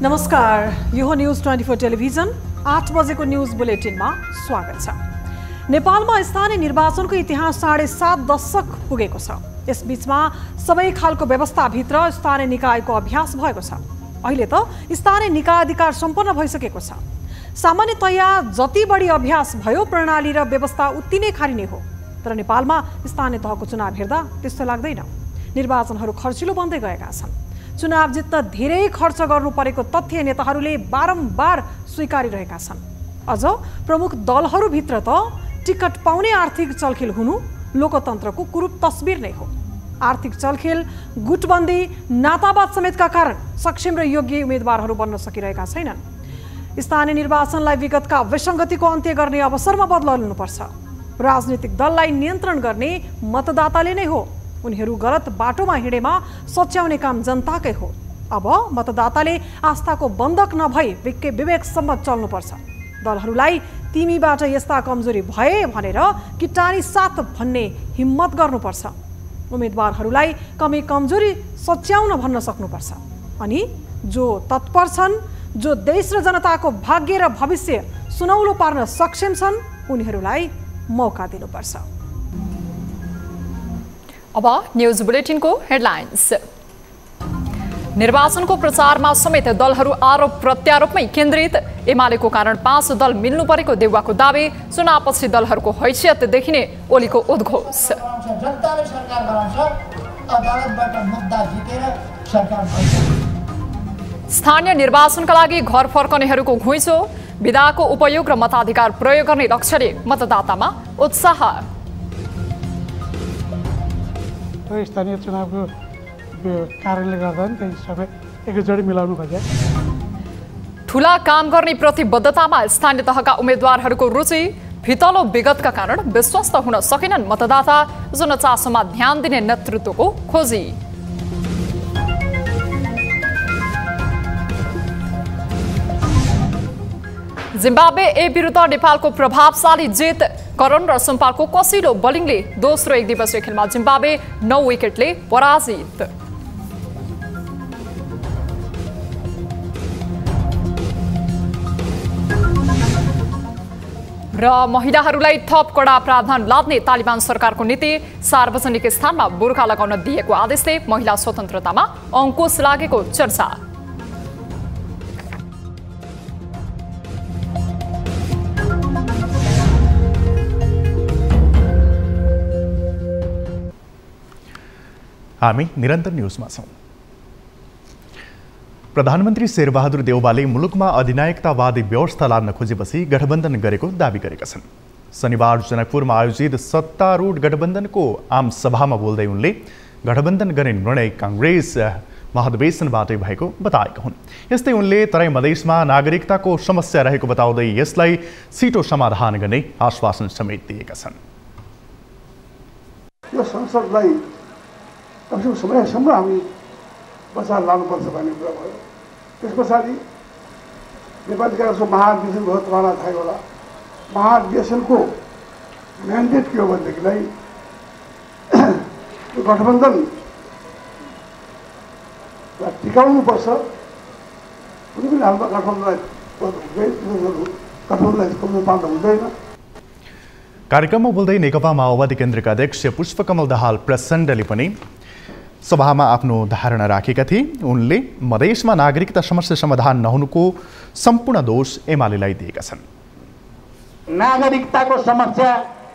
नमस्कार, यो हो न्यूज 24 टेलिभिजन 8 बजेको न्यूज बुलेटिनमा स्वागत छ। नेपालमा स्थानीय निर्वाचनको इतिहास 7.5 दशक पुगेको छ। यसबीचमा सबै खालको व्यवस्थाभित्र स्थानीय निकायको अभ्यास भएको छ। अहिले त स्थानीय निकाय अधिकार सम्पन्न भइसकेको छ। सामान्यतया जति बढी अभ्यास भयो प्रणाली र व्यवस्था उति नै खाली नै हो। तर नेपालमा स्थानीय तहको चुनाव हेर्दा त्यस्तो लाग्दैन। निर्वाचनहरू खर्चिलो बन्दै गएका छन्। चुनाव जित्न धेरै खर्च गर्नु परेको तथ्य नेताहरूले बारम्बार स्वीकारिरहेका छन्। अझ प्रमुख दलहरूभित्र त टिकट पाउने आर्थिक चलखेल हुनु लोकतन्त्रको कुरूप तस्बिर नै हो। आर्थिक चलखेल, गुटबन्दी, नातावाद समेतका कारण सक्षम र योग्य उम्मेदवारहरू बन्न सकिरहेका छैनन्। स्थानीय निर्वाचनलाई विगतका विसङ्गतिको अन्त्य गर्ने अवसरमा बदल्नुपर्छ। राजनीतिक दललाई नियन्त्रण गर्ने मतदाताले नै हो। उनीहरू गलत बाटोमा हिँडेमा सच्याउने काम जनताकै हो। अब मतदाताले आस्थाको बन्धक नभई विवेकसम्म चल्नुपर्छ। दलहरूलाई तिमीबाट यस्ता कमजोरी भए भनेर किटानी साथ भन्ने हिम्मत गर्नुपर्छ। उम्मेदवारहरूलाई कमी कमजोरी सच्याउन भन्न सक्नुपर्छ। अनि जो तत्पर छन्, जो देश र जनताको भाग्य र भविष्य सुनौलो पार्न सक्षम छन्, उनीहरूलाई मौका दिनुपर्छ। अब न्यूज बुलेटिनको हेडलाइन्स। निर्वाचनको प्रचारमा समेत दलहरू आरोप प्रत्यारोपमै केन्द्रित। एमालेको कारण 5 दल मिल्नु परेको देउवाको दावी। चुनावपछि दलहरूको हैसियत देखिने ओलीको उद्घोष। स्थानीय निर्वाचनका लागि घर फर्कनेहरूको घुइँचो। विधाको उपयोग र मताधिकार प्रयोग गर्ने लक्ष्यले मतदातामा उत्साह। स्थानीय चुनावको कारणले गर्दा नि त्यही सबै एकजोडी मिलाउनु खोजे। ठुला काम गर्ने प्रतिबद्धतामा स्थानीय तहका उम्मेदवारहरूको रुचि। फितलो विगतका कारण विश्वस्त हुन सकेनन् मतदाता। जनचासोमा ध्यान दिने नेतृत्वको खोजी। जिम्बाब्वे ए विरुद्ध नेपालको प्रभावशाली जित। करण र सुम्पालको कसिलो बलिङले दोस्रो एकदिवसीय खेलमा जिम्बाब्वे 9 विकेटले पराजित। र महिलाहरूलाई थप कडा प्रावधान लाद्ने तालिबान सरकारको नीति। सार्वजनिक स्थानमा बुर्खा लगाउन दिएको आदेशले महिला स्वतन्त्रतामा अङ्कुश लागेको चर्चा। हामी निरन्तर न्यूजमा छौं। प्रधानमन्त्री शेरबहादुर देउवाले मुलुकमा अधिनायकतावादी व्यवस्था लाद्न खोजेपछि गठबन्धन गरेको दावी गरेका छन्। शनिबार जनकपुरमा आयोजित सत्तारूढ गठबन्धनको आम सभामा बोल्दै उनले गठबन्धन गर्ने निर्णय कांग्रेस महाधिवेशनबाटै भएको बताएका हुन्। यस्तै उनले तराई मधेसमा नागरिकताको समस्या रहेको बताउँदै यसलाई छिटो समाधान गर्ने आश्वासन समेत दिएका छन्। यो संसदलाई कमसेकम समयसम्म हामी बचाएर लानुपर्छ भन्ने कुरा भयो। त्यस पछाडि नेपाली काङ्ग्रेसको महाधिवेशन भयो, तपाईँलाई थाहा होला। महाधिवेशनको म्यान्डेट के हो भनेदेखिलाई यो गठबन्धनलाई टिकाउनुपर्छ। कुनै पनि हालमा गठबन्धनलाई कमजोर पार्न हुँदैन। कार्यक्रममा बोल्दै नेकपा माओवादी केन्द्रका अध्यक्ष पुष्पकमल दाहाल प्रचण्डले पनि सभामा आफ्नो धारणा राखेका थिए। उनले मधेसमा नागरिकता समस्या समाधान नहुनुको सम्पूर्ण दोष एमालेलाई दिएका छन्। नागरिकताको समस्या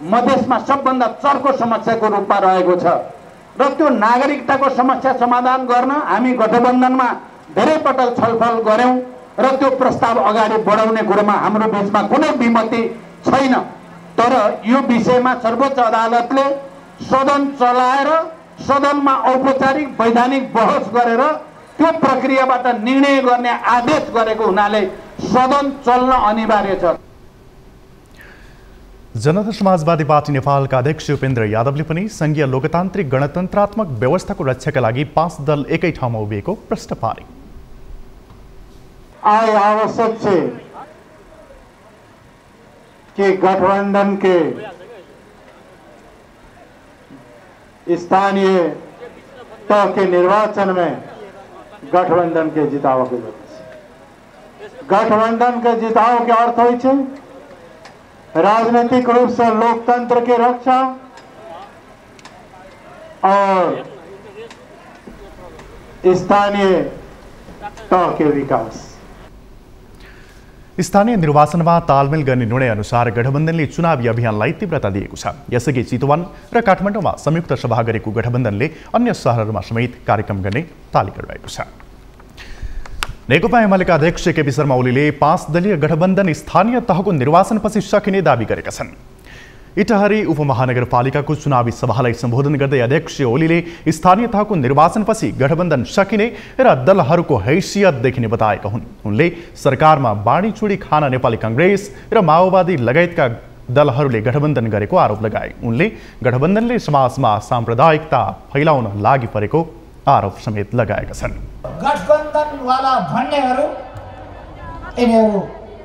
मधेसमा सबभन्दा चर्को समस्याको रूपमा रहेको छ र त्यो नागरिकताको समस्या समाधान गर्न हामी गठबन्धनमा धेरै पटक छलफल गर्यौं र त्यो प्रस्ताव अगाडि बढाउने कुरामा हाम्रो बीचमा कुनै विमति छैन। तर यो विषयमा सर्वोच्च अदालतले सदन चलाएर सदनमा औपचारिक वैधानिक बहस गरेर त्यो प्रक्रियाबाट निर्णय गर्ने आदेश गरेको हुनाले सदन चल्न अनिवार्य छ। जनता समाजवादी पार्टी नेपालका अध्यक्ष उपेन्द्र यादवले पनि संघीय लोकतान्त्रिक गणतन्त्रात्मक व्यवस्थाको रक्षाका लागि 5 दल एकै ठाउँमा उभिएको प्रश्न पारे। आय आवश्यक छे कि गठबंधन के स्थानीय तह के निर्वाचन में गठबंधन के जिताव के गठबंधन के जिताव के अर्थ होय छै राजनीतिक रूप से लोकतंत्र की रक्षा और स्थानीय तह के विकास। स्थानीय निर्वाचनमा तालमेल गर्ने निर्णय अनुसार गठबन्धनले चुनावी अभियानलाई तीव्रता दिएको छ। यसअघि चितवन र काठमाडौँमा संयुक्त सभा गरेको गठबन्धनले अन्य शहरहरूमा समेत कार्यक्रम गर्ने तालिका रहेको छ। नेकपा एमालेका अध्यक्ष केपी शर्मा ओलीले 5 दलीय गठबन्धन स्थानीय तहको निर्वाचनपछि सकिने दावी गरेका छन्। इटहरी उपमहानगरपालिकाको चुनावी सभालाई सम्बोधन गर्दै अध्यक्ष ओलीले स्थानीय तहको निर्वाचनपछि गठबन्धन सकिने र दलहरूको हैसियत देखिने बताएका हुन्। उनले सरकारमा बाँडीचुँडी खान नेपाली कांग्रेस र माओवादी लगायतका दलहरूले गठबन्धन गरेको आरोप लगाए। उनले गठबन्धनले समाजमा साम्प्रदायिकता फैलाउन लागि परेको आरोप समेत लगाएका छन्। गठबन्धनवाला भन्नेहरू यिनीहरू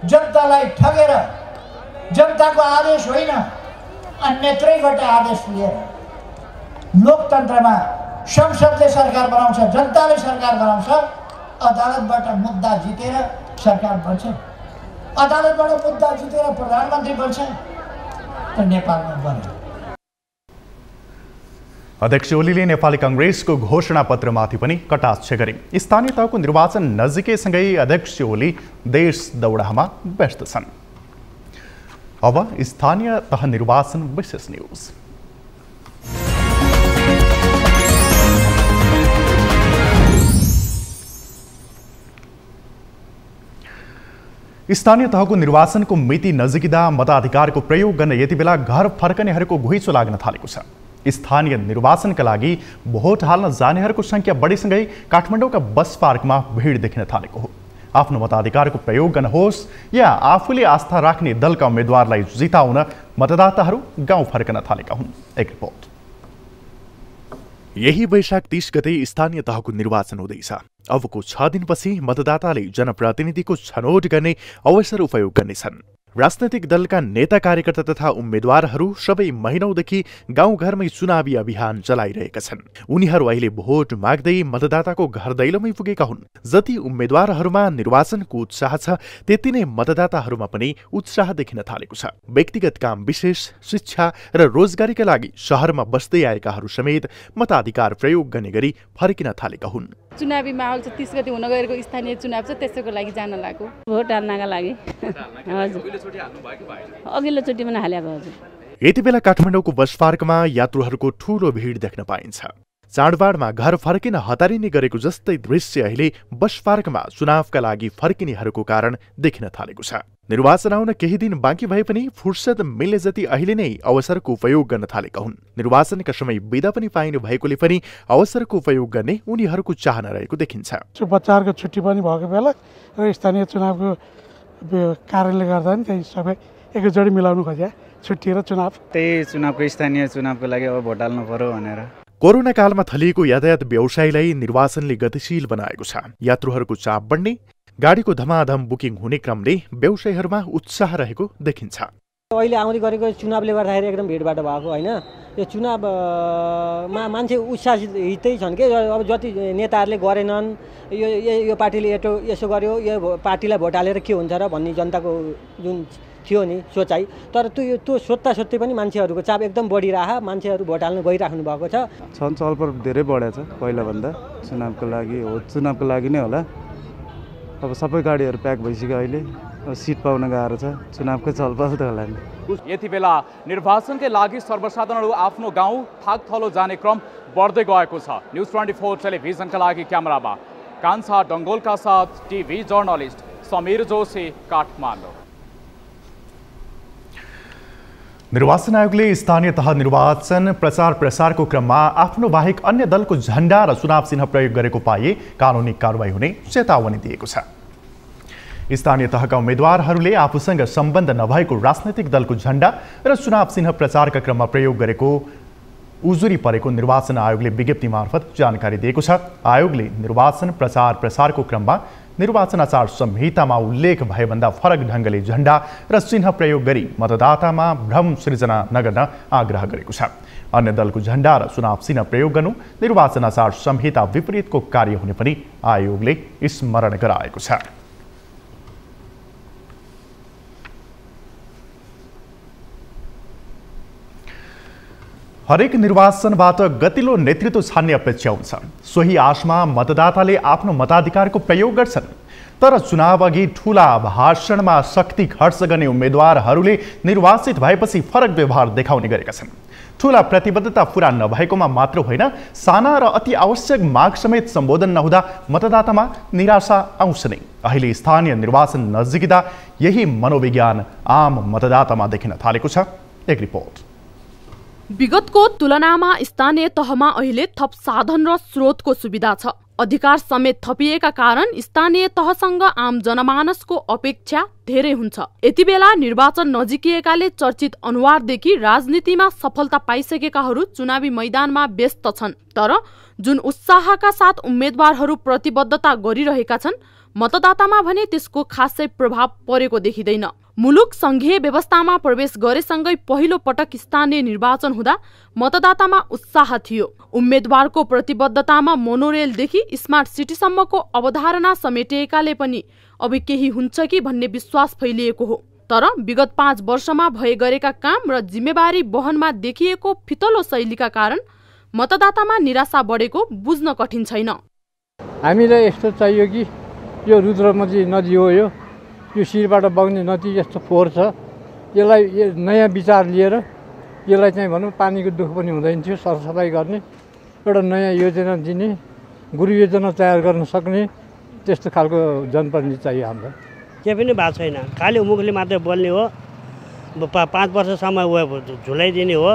जनतालाई ठगेर जनताको आदेश होइन अन्यत्रैबाट आदेश लिएर लोकतन्त्रमा संसदले सरकार बनाउँछ, जनताले सरकार बनाउँछ, अदालतबाट मुद्दा जितेर सरकार बन्छ, अदालतबाट मुद्दा जितेर प्रधानमन्त्री बन्छ, त नेपालमा बन्यो। अध्यक्ष ओलीले नेपाली कांग्रेसको घोषणा पत्रमाथि पनि कटाक्ष गरे। स्थानीय तहको निर्वाचन नजिकैसँगै अध्यक्ष ओली देश दौडामा व्यस्त छन्। अब स्थानीय तह निर्वाचन विशेष न्यूज। स्थानीय तहको निर्वाचनको मिति नजिकिँदा मताधिकारको प्रयोग गर्न यति बेला घर फर्कनेहरूको घुइँचो लाग्न थालेको छ। स्थानीय निर्वाचनका लागि भोट हाल्न जानेहरूको संख्या बढीसँगै काठमाडौँका बस पार्कमा भिड देखिन थालेको हो। आफ्नो मताधिकारको प्रयोग गर्नुहोस् या आफूले आस्था राख्ने दलका उम्मेदवारलाई जिताउन मतदाताहरू गाउँ फर्कन थालेका हुन्। एक रिपोर्ट। यही वैशाख 30 गते स्थानीय तहको निर्वाचन हुँदैछ। अबको 6 दिनपछि मतदाताले जनप्रतिनिधिको छनौट गर्ने अवसर उपयोग गर्नेछन्। राजनैतिक दलका नेता कार्यकर्ता तथा उम्मेद्वारहरू सबै महिनौदेखि गाउँघरमै चुनावी अभियान चलाइरहेका छन्। उनीहरू अहिले भोट माग्दै मतदाताको घर दैलोमै पुगेका हुन्। जति उम्मेद्वारहरूमा निर्वाचनको उत्साह छ त्यति नै मतदाताहरूमा पनि उत्साह देखिन थालेको छ। व्यक्तिगत काम विशेष, शिक्षा र रोजगारीका लागि शहरमा बस्दै आएकाहरू समेत मताधिकार प्रयोग गर्ने गरी फर्किन थालेका हुन्। चुनावी माहौल छ, 30 गते हुन गएको स्थानीय चुनाव छ, त्यसैको लागि जान लाग्यो भोट हाल्नका लागि। हजुर अघिल्लो चोटि पनि हालेको हजुर। यति बेला काठमाडौँको बस पार्कमा यात्रुहरूको ठूलो भिड देख्न पाइन्छ। चाडबाडमा घर फर्किन हतारिने गरेको जस्तै दृश्य अहिले बस पार्कमा चुनावका लागि फर्किनेहरूको कारण देखिन थालेको छ। निर्वाचन आउन केही दिन बाँकी भए पनि फुर्सद मिल्ने जति अहिले नै अवसरको उपयोग गर्न थालेका हुन्। निर्वाचनका समय बिदा पनि पाइनु भएकोले पनि अवसरको उपयोग गर्ने उनीहरूको चाहना रहेको देखिन्छ। बच्चाहरूको छुट्टी पनि भएको बेला र स्थानीय चुनावको कारणले गर्दा नि त्यही सबै एकैचोटि मिलाउनु खोजे छुट्टी र चुनाव। त्यही चुनावको स्थानीय चुनावको लागि अब भोट हाल्नु पर्यो भनेर। कोरोना कालमा थलिएको यातायात व्यवसायलाई निर्वाचनले गतिशील बनाएको छ। यात्रुहरूको चाप बढ्ने, गाडीको धमाधम बुकिङ हुने क्रमले व्यवसायीहरूमा उत्साह रहेको देखिन्छ। अहिले आउँदै गरेको चुनावले गर्दाखेरि एकदम भिडबाट भएको होइन। यो चुनावमा मान्छे उत्साहितै छन् कि अब जति नेताहरूले गरेनन्, यो पार्टीले यसो गर्यो, यो पार्टीलाई भोट हालेर के हुन्छ र भन्ने जनताको जुन थियो नि सोचाइ, तर त्यो सोध्दै पनि मान्छेहरूको चाप एकदम बढिरह, मान्छेहरू भोट हाल्न गइराख्नु भएको छ। चहलपहल धेरै बढेको छ पहिलाभन्दा। चुनावको लागि नै होला। अब सबै गाडीहरू प्याक भइसक्यो, अहिले सिट पाउन गाह्रो छ। चुनावकै चहलपहल त होला नि। यति बेला निर्वाचनकै लागि सर्वसाधारणहरू आफ्नो गाउँ थाकथलो जाने क्रम बढ्दै गएको छ। न्युज 24 टेलिभिजनका लागि क्यामेरामा कान्छा डङ्गोलका साथ टिभी जर्नलिस्ट समीर जोशी, काठमाडौँ। निर्वाचन आयोगले स्थानीय तह निर्वाचन प्रचार प्रसारको क्रममा आफ्नो बाहेक अन्य दलको झण्डा र चुनाव चिन्ह प्रयोग गरेको पाए कानुनी कारबाही हुने चेतावनी दिएको छ। स्थानीय तहका उम्मेद्वारहरूले आफूसँग सम्बन्ध नभएको राजनैतिक दलको झण्डा र चुनाव चिन्ह प्रचारका क्रममा प्रयोग गरेको उजुरी परेको निर्वाचन आयोगले विज्ञप्ति मार्फत जानकारी दिएको छ। आयोगले निर्वाचन प्रचार प्रसारको क्रममा निर्वाचन आचार संहितामा उल्लेख भएभन्दा फरक ढङ्गले झण्डा र चिन्ह प्रयोग गरी मतदातामा भ्रम सृजना नगर्न आग्रह गरेको छ। अन्य दलको झण्डा र चुनाव चिन्ह प्रयोग गर्नु निर्वाचन आचार संहिता विपरीतको कार्य हुने पनि आयोगले स्मरण गराएको छ। हरेक निर्वाचनबाट गतिलो नेतृत्व छान्ने अपेक्षा हुन्छ। सोही आशमा मतदाताले आफ्नो मताधिकारको प्रयोग गर्छन्। तर चुनाव अघि ठूला भाषणमा शक्ति खर्च गर्ने उम्मेद्वारहरूले निर्वाचित भएपछि फरक व्यवहार देखाउने गरेका छन्। ठूला प्रतिबद्धता पूरा नभएकोमा मात्र होइन, साना र अति आवश्यक माग समेत सम्बोधन नहुँदा मतदातामा निराशा आउँछ नै। अहिले स्थानीय निर्वाचन नजिकिँदा यही मनोविज्ञान आम मतदातामा देखिन थालेको छ। एक रिपोर्ट। विगतको तुलनामा स्थानीय तहमा अहिले थप साधन र स्रोतको सुविधा छ। अधिकार समेत थपिएका कारण स्थानीय तहसँग आम जनमानसको अपेक्षा धेरै हुन्छ। यति बेला निर्वाचन नजिकिएकाले चर्चित अनुहारदेखि राजनीतिमा सफलता पाइसकेकाहरू चुनावी मैदानमा व्यस्त छन्। तर जुन उत्साहका साथ उम्मेद्वारहरू प्रतिबद्धता गरिरहेका छन्, मतदातामा भने त्यसको खासै प्रभाव परेको देखिँदैन। मुलुक संघीय व्यवस्थामा प्रवेश गरेसँगै पहिलो पटक स्थानीय निर्वाचन हुँदा मतदातामा उत्साह थियो। उम्मेद्वारको प्रतिबद्धतामा मोनोरेलदेखि स्मार्ट सिटीसम्मको अवधारणा समेटिएकाले पनि अब केही हुन्छ कि भन्ने विश्वास फैलिएको हो। तर विगत 5 वर्षमा भए गरेका काम र जिम्मेवारी वहनमा देखिएको फितलो शैलीका कारण मतदातामा निराशा बढेको बुझ्न कठिन छैन। हामीलाई यस्तो चाहियो कि यो रुद्रमती नदी हो, यो शिरबाट बग्ने नदी यस्तो फोहोर छ, यसलाई नयाँ विचार लिएर यसलाई चाहिँ भनौँ पानीको दुःख पनि हुँदैन थियो, सरसफाइ गर्ने एउटा नयाँ योजना दिने, गुरु योजना तयार गर्न सक्ने त्यस्तो खालको जनप्रतिनिधि चाहियो हामीलाई। केही पनि भएको छैन, खालि मुखले मात्रै बोल्ने हो। 5 वर्षसम्म झुलाइदिने हो,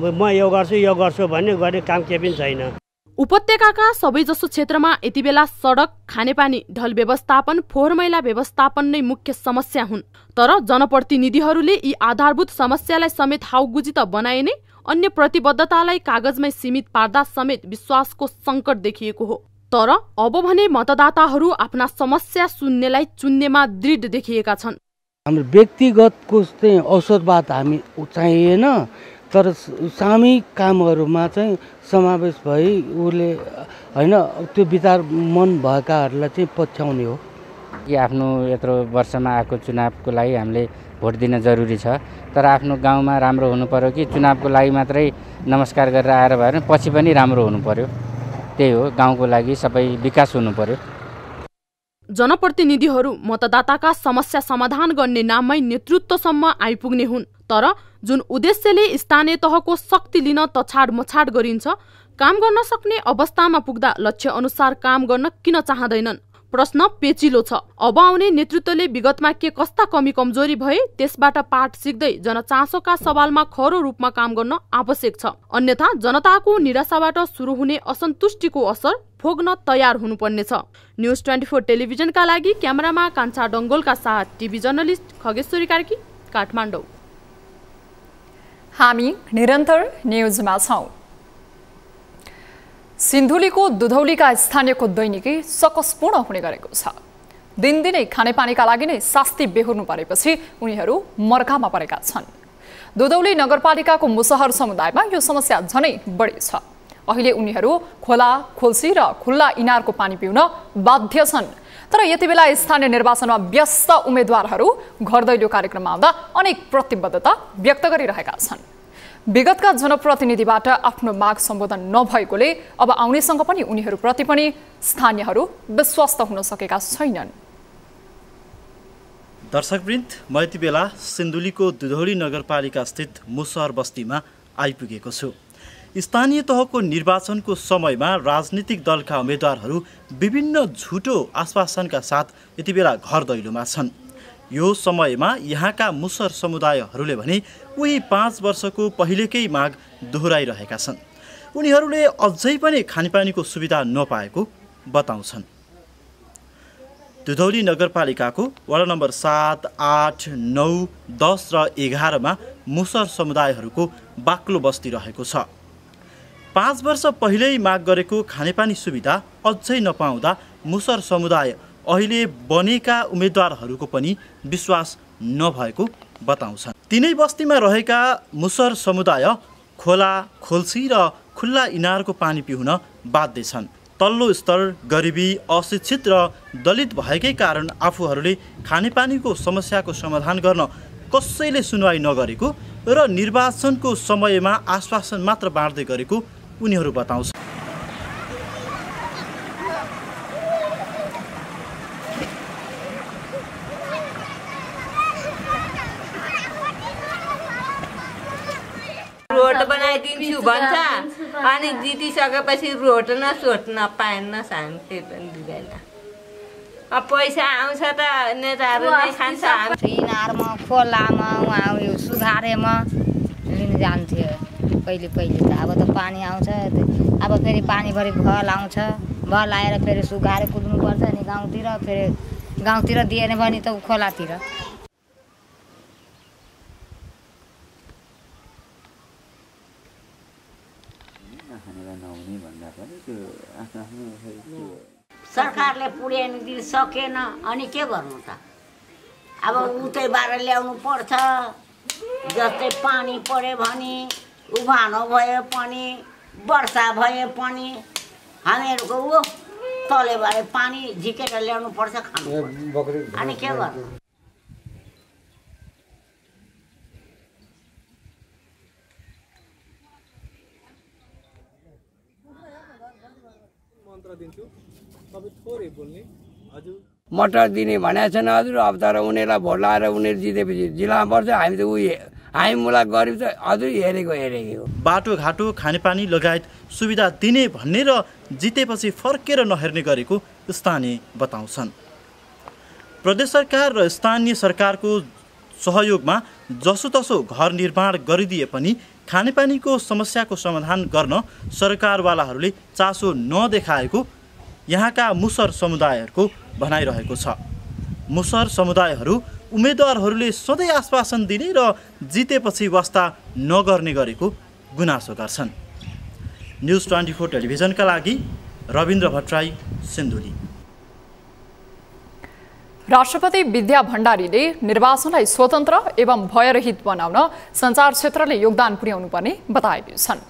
म यो गर्छु भन्ने गर्ने काम केही पनि छैन। उपत्यकाका सबैजसो क्षेत्रमा यति बेला सडक, खानेपानी, ढल व्यवस्थापन, फोहोर मैला व्यवस्थापन नै मुख्य समस्या हुन्। तर जनप्रतिनिधिहरूले यी आधारभूत समस्यालाई समेत हाउगुजी त बनाए नै अन्य प्रतिबद्धतालाई कागजमै सीमित पार्दा समेत विश्वासको सङ्कट देखिएको हो। तर अब भने मतदाताहरू आफ्ना समस्या सुन्नेलाई चुन्नेमा दृढ देखिएका छन्। हाम्रो व्यक्तिगतको चाहिँ अवसरबाट हामी चाहिएन, तर सामूहिक कामहरूमा चाहिँ समावेश भई उसले होइन त्यो विचार मन भएकाहरूलाई चाहिँ पछ्याउने हो कि आफ्नो यत्रो वर्षमा आएको चुनावको लागि हामीले भोट दिन जरुरी छ। तर आफ्नो गाउँमा राम्रो हुनु पर्यो कि चुनावको लागि मात्रै नमस्कार गरेर आएर भएन, पछि पनि राम्रो हुनु पर्यो। त्यही हो, गाउँको लागि सबै विकास हुनु पर्यो। जनप्रतिनिधिहरू मतदाताका समस्या समाधान गर्ने नाममै नेतृत्वसम्म आइपुग्ने हुन्। तर जुन उद्देश्यले स्थानीय तहको शक्ति लिन तछाड मछाड गरिन्छ, काम गर्न सक्ने अवस्थामा पुग्दा लक्ष्य अनुसार काम गर्न किन चाहँदैनन्? प्रश्न पेचिलो छ। अब आउने नेतृत्वले विगतमा के कस्ता कमी कमजोरी भए त्यसबाट पाठ सिक्दै जनचासोका सवालमा खरो रूपमा काम गर्न आवश्यक छ। अन्यथा जनताको निराशाबाट सुरु हुने असन्तुष्टिको असर भोग्न तयार हुनुपर्नेछ। न्यूज 24 टेलिभिजनका लागि क्यामेरामा कान्छा डङ्गोलका साथ टिभी जर्नलिस्ट खगेश्वरी कार्की, काठमाडौँ। हामी निरन्तर न्यूजमा छौं। सिन्धुलीको दुधौलीका स्थानीयको दैनिकी सकसपूर्ण हुने गरेको छ। दिनदिनै खानेपानीका लागि नै शास्ति बेहोर्नु परेपछि उनीहरू मर्कामा परेका छन्। दुधौली नगरपालिकाको मुसहर समुदायमा यो समस्या झनै बढी छ। अहिले उनीहरू खोला, खोल्सी र खुल्ला इनारको पानी पिउन बाध्य छन्। तर यति बेला स्थानीय निर्वाचनमा व्यस्त उम्मेद्वारहरू घर दैलो कार्यक्रममा आउँदा अनेक प्रतिबद्धता व्यक्त गरिरहेका छन्। विगतका जनप्रतिनिधिबाट आफ्नो माग सम्बोधन नभएकोले अब आउनेसँग पनि उनीहरूप्रति पनि स्थानीयहरू विश्वस्त हुन सकेका छैनन्। दर्शकवृन्द, म यति बेला सिन्धुलीको दुधौली नगरपालिका स्थित मुसहर बस्तीमा आइपुगेको छु। स्थानीय तहको निर्वाचनको समयमा राजनीतिक दलका उम्मेद्वारहरू विभिन्न झुटो आश्वासनका साथ यति बेला घर दैलोमा छन्। यो समयमा यहाँका मुसर समुदायहरूले भने उही 5 वर्षको पहिलेकै माग दोहोऱ्याइरहेका छन्। उनीहरूले अझै पनि खानेपानीको सुविधा नपाएको बताउँछन्। दुधौली नगरपालिकाको वडा नम्बर 7, 8, 9, 10 र 11 मा मुसर समुदायहरूको बाक्लो बस्ती रहेको छ। 5 वर्ष पहिल्यै माग गरेको खानेपानी सुविधा अझै नपाउँदा मुसर समुदाय अहिले बनेका उम्मेदवारहरूको पनि विश्वास नभएको बताउँछन्। तिनै बस्तीमा रहेका मुसर समुदाय खोला, खोल्सी र खुल्ला इनारको पानी पिउन बाध्य छन्। तल्लो स्तर, गरिबी, अशिक्षित र दलित भएकै कारण आफूहरूले खानेपानीको समस्याको समाधान गर्न कसैले सुनवाई नगरेको र निर्वाचनको समयमा आश्वासन मात्र बाँड्दै गरेको उनीहरू बताउँछन्। रोड बनाइदिन्छु भन्छ अनि जितिसकेपछि रोड न सोध्न पाएन शान्ति पनि दिँदैन। अब पैसा आउँछ त नेताहरू नै खान्छ। इनारमा खोलामा उहाँ उयो सुधारेमा लिन जान्थ्यो पहिले त। अब त पानी आउँछ, अब फेरि पानीभरि भल आउँछ, भल आएर फेरि सुधारे कुद्नुपर्छ नि गाउँतिर, फेरि गाउँतिर दिएन भने त खोलातिर। सरकारले पुर्याउनु सकेन अनि के गर्नु त? अब उतैबाट ल्याउनु पर्छ। जस्तै पानी पर्यो भने, उभानो भए पनि, वर्षा भए पनि हामीहरूको तलेबाट पानी झिकेर ल्याउनु पर्छ, खानु पर्छ। अनि के गर्नु? मटर दिने भनेको छैन हजुर। अब तर उनीहरूलाई भोट लगाएर उनीहरू जितेपछि जिल्लामा पर्छ। हामी त हामी मुला गरिब त हजुर हेरेकै हो। बाटोघाटो, खानेपानी लगायत सुविधा दिने भन्ने र जितेपछि फर्केर नहेर्ने गरेको स्थानीय बताउँछन्। प्रदेश सरकार र स्थानीय सरकारको सहयोगमा जसोतसो घर निर्माण गरिदिए पनि खानेपानीको समस्याको समाधान गर्न सरकारवालाहरूले चासो नदेखाएको यहाँका मुसर समुदायहरूको भनाइरहेको छ। मुसर समुदायहरू उम्मेदवारहरूले सधैँ आश्वासन दिने र जितेपछि वास्ता नगर्ने गरेको गुनासो गर्छन्। न्युज 24 टेलिभिजनका लागि रविन्द्र भट्टराई, सिन्धुली। राष्ट्रपति विद्या भण्डारीले निर्वाचनलाई स्वतन्त्र एवं भयरहित बनाउन सञ्चार क्षेत्रले योगदान पुर्याउनु पर्ने बताएका छन्।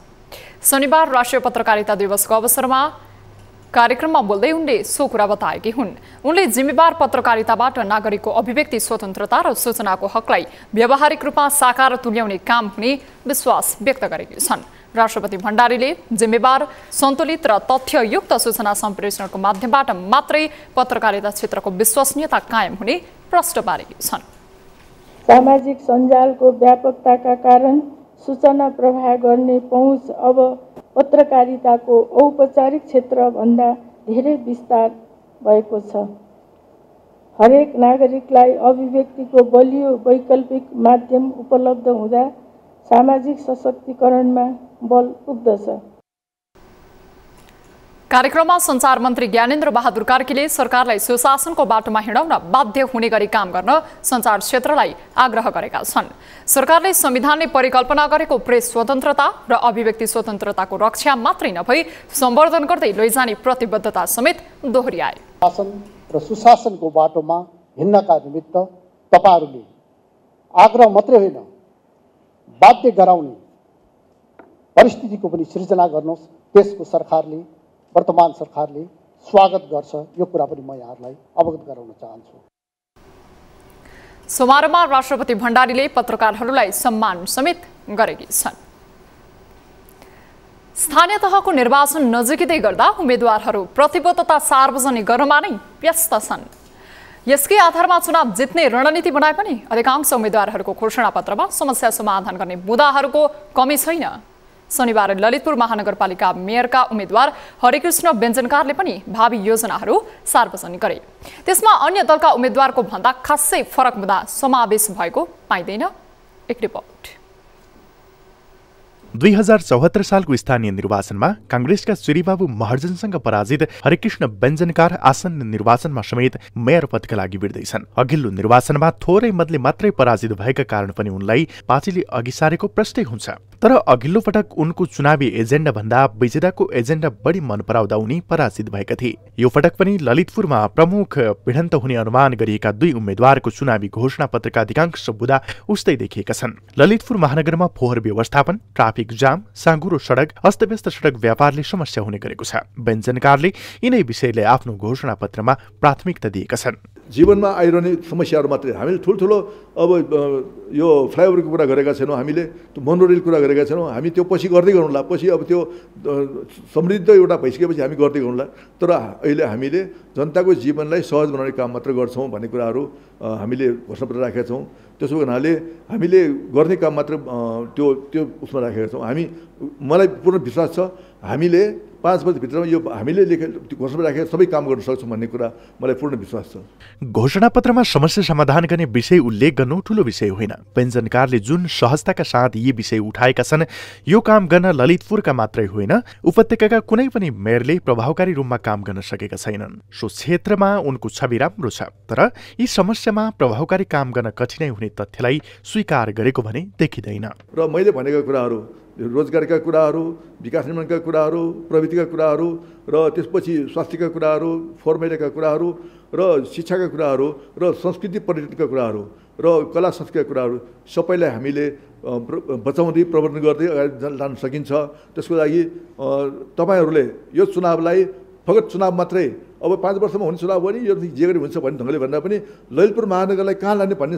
शनिबार राष्ट्रिय पत्रकारिता दिवसको अवसरमा कार्यक्रममा बोल्दै उनले सो कुरा बताएकी हुन्। उनले जिम्मेवार पत्रकारिताबाट नागरिकको अभिव्यक्ति स्वतन्त्रता र सूचनाको हकलाई व्यावहारिक रूपमा साकार तुल्याउने काम हुने विश्वास व्यक्त गरेकी छन्। राष्ट्रपति भण्डारीले जिम्मेवार, सन्तुलित र तथ्ययुक्त सूचना सम्प्रेषणको माध्यमबाट मात्रै पत्रकारिता क्षेत्रको विश्वसनीयता कायम हुने प्रश्न पारेकी छन्। सामाजिक सञ्जालको व्यापकताका कारण सूचना प्रवाह गर्ने पहुँच अब पत्रकारिताको औपचारिक क्षेत्रभन्दा धेरै विस्तार भएको छ। हरेक नागरिकलाई अभिव्यक्तिको बलियो वैकल्पिक माध्यम उपलब्ध हुँदा सामाजिक सशक्तिकरणमा बल पुग्दछ। कार्यक्रममा सञ्चार मन्त्री ज्ञानेन्द्र बहादुर कार्कीले सरकारलाई सुशासनको बाटोमा हिँडाउन बाध्य हुने गरी काम गर्न सञ्चार क्षेत्रलाई आग्रह गरेका छन्। सरकारले संविधानले परिकल्पना गरेको प्रेस स्वतन्त्रता र अभिव्यक्ति स्वतन्त्रताको रक्षा मात्रै नभई सम्वर्धन गर्दै लैजाने प्रतिबद्धता समेत दोहोर्याए। शासन र सुशासनको बाटोमा हिँड्नका निमित्त तपाईहरूले आग्रह मात्रै होइन, बाध्य गराउने परिस्थितिको पनि सृजना गर्नुहोस्। देशको सरकारले, वर्तमान सरकारले स्वागत गर्छ। यो कुरा पनि म यहाँहरूलाई अवगत गराउन चाहन्छु। समारोहमा राष्ट्रपति भण्डारीले पत्रकारहरूलाई सम्मान समेत गरेकी छन्। स्थानीय तहको निर्वाचन नजिकै गर्दा उम्मेदवारहरू प्रतिबद्धता सार्वजनिक गर्नमा नै व्यस्त छन्। यसकै आधारमा चुनाव जित्ने रणनीति बनाए पनि अधिकांश उम्मेदवारहरूको घोषणापत्रमा समस्या समाधान गर्ने मुद्दाहरूको कमी छैन। शनिबार ललितपुर महानगरपालिका मेयरका उम्मेद्वार हरिकृष्ण व्यञ्जनकारले पनि भावी योजनाहरू सार्वजनिक गरे। त्यसमा अन्य दलका उम्मेद्वारको भन्दा खासै फरक मुद्दा समावेश भएको पाइँदैन। एक रिपोर्ट। 2074 सालको स्थानीय निर्वाचनमा कांग्रेसका श्रीबाबु महर्जनसँग पराजित हरिकृष्ण व्यञ्जनकार आसन्न निर्वाचनमा समेत मेयर पदका लागि भिड्दैछन्। अघिल्लो निर्वाचनमा थोरै मतले मात्रै पराजित भएका कारण पनि उनलाई पार्टीले अघि सारेको प्रश्नै हुन्छ। तर अघिल्लो पटक उनको चुनावी एजेन्डा भन्दा विजेताको एजेन्डा बढी मन पराउँदा उनी पराजित भएका थिए। यो पटक पनि ललितपुरमा प्रमुख भिडन्त हुने अनुमान गरिएका 2 उम्मेद्वारको चुनावी घोषणा पत्रका अधिकांश बुँदा उस्तै देखिएका छन्। ललितपुर महानगरमा फोहोर व्यवस्थापन, ट्राफिक जाम, साँघुरो सडक, अस्तव्यस्त सडक व्यापारले समस्या हुने गरेको छ। व्यञ्जनकारले यिनै विषयले आफ्नो घोषणा पत्रमा प्राथमिकता दिएका छन्। जीवनमा आइरहने समस्याहरू मात्रै हामीले ठुल्ठुलो अब यो फ्लाइओभरको कुरा गरेका छैनौँ, हामीले त्यो मोनोरेल कुरा गरेका छैनौँ। हामी त्यो पछि गर्दै गरौँला, पछि अब त्यो समृद्ध एउटा भइसकेपछि हामी गर्दै गरौँला। तर अहिले हामीले जनताको जीवनलाई सहज बनाउने काम मात्र गर्छौँ भन्ने कुराहरू हामीले घोषणापत्र राखेका छौँ। त्यसो हुनाले हामीले गर्ने काम मात्र त्यो उसमा राखेका छौँ। मलाई पूर्ण विश्वास छ हामीले 5 वर्षभित्रमा यो हामीले घोषणा राखेर सबै काम गर्न सक्छौँ भन्ने कुरा मलाई पूर्ण विश्वास छ। घोषणापत्रमा समस्या समाधान गर्ने विषय उल्लेख गर्नु ठूलो विषय होइन। व्यञ्जनकारले जुन सहजताका साथ यी विषय उठाएका छन्, यो काम गर्न ललितपुरका मात्रै होइन, उपत्यकाका कुनै पनि मेयरले प्रभावकारी रूपमा काम गर्न सकेका छैनन्। सो क्षेत्रमा उनको छवि राम्रो छ, तर यी समस्यामा प्रभावकारी काम गर्न कठिनाइ हुने तथ्यलाई स्वीकार गरेको भने देखिँदैन। र मैले भनेका कुराहरू रोजगारका कुराहरू, विकास निर्माणका कुराहरू, प्रविधिका कुराहरू र त्यसपछि स्वास्थ्यका कुराहरू, फोहोर मैलाका कुराहरू र शिक्षाका कुराहरू र संस्कृति पर्यटनका कुराहरू र कला संस्कृतिका कुराहरू सबैलाई हामीले बचाउँदै प्रवर्धन गर्दै अगाडि लान सकिन्छ। त्यसको लागि तपाईहरूले यो चुनावलाई फगत चुनाव मात्रै अब 5 वर्षमा हुने चुनाव हो नि, यो जे गरी हुन्छ भन्ने ढङ्गले भन्दा पनि ललितपुर महानगरलाई कहाँ लाने भन्ने